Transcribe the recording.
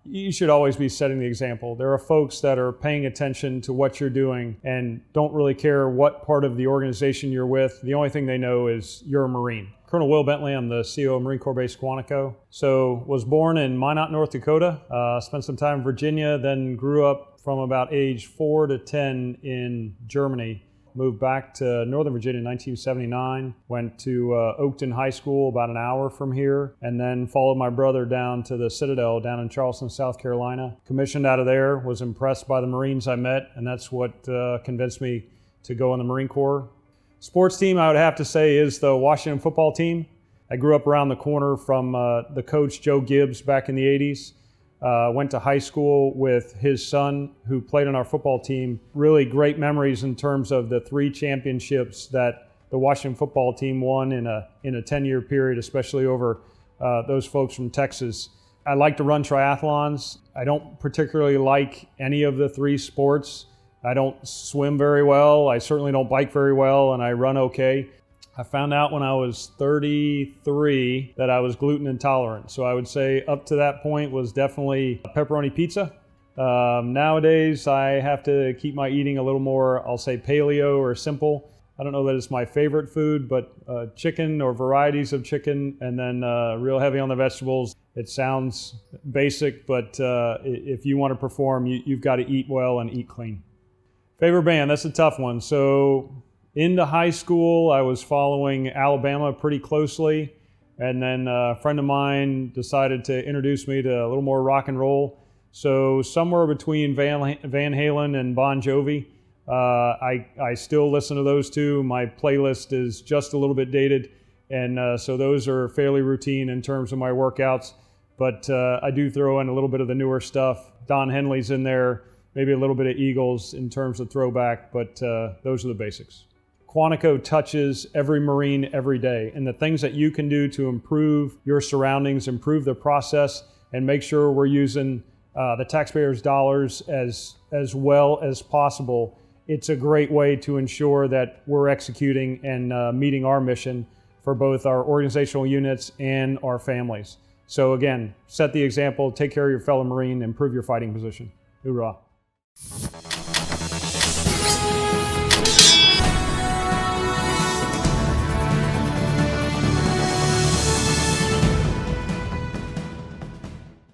You should always be setting the example. There are folks that are paying attention to what you're doing and don't really care what part of the organization you're with. The only thing they know is you're a Marine. Colonel Will Bentley, I'm the CEO of Marine Corps Base Quantico. So was born in Minot, North Dakota, spent some time in Virginia, then grew up from about age 4 to 10 in Germany. Moved back to Northern Virginia in 1979, went to Oakton High School about an hour from here, and then followed my brother down to the Citadel down in Charleston, South Carolina. Commissioned out of there, was impressed by the Marines I met, and that's what convinced me to go in the Marine Corps. Sports team, I would have to say, is the Washington football team. I grew up around the corner from the coach Joe Gibbs back in the 80s. Went to high school with his son who played on our football team. Really great memories in terms of the 3 championships that the Washington football team won in a 10-year period, especially over those folks from Texas. I like to run triathlons. I don't particularly like any of the 3 sports. I don't swim very well. I certainly don't bike very well, and I run okay. I found out when I was 33 that I was gluten intolerant. So I would say up to that point was definitely pepperoni pizza. Nowadays, I have to keep my eating a little more, I'll say paleo or simple. I don't know that it's my favorite food, but chicken or varieties of chicken, and then real heavy on the vegetables. It sounds basic, but if you want to perform, you've got to eat well and eat clean. Favorite band, that's a tough one. So into high school, I was following Alabama pretty closely, and then a friend of mine decided to introduce me to a little more rock and roll. So somewhere between Van Halen and Bon Jovi, I still listen to those 2. My playlist is just a little bit dated, and so those are fairly routine in terms of my workouts. But I do throw in a little bit of the newer stuff. Don Henley's in there, maybe a little bit of Eagles in terms of throwback, but those are the basics. Quantico touches every Marine every day, and the things that you can do to improve your surroundings, improve the process, and make sure we're using the taxpayers' dollars as well as possible. It's a great way to ensure that we're executing and meeting our mission for both our organizational units and our families. So again, set the example, take care of your fellow Marine, improve your fighting position. Hoorah.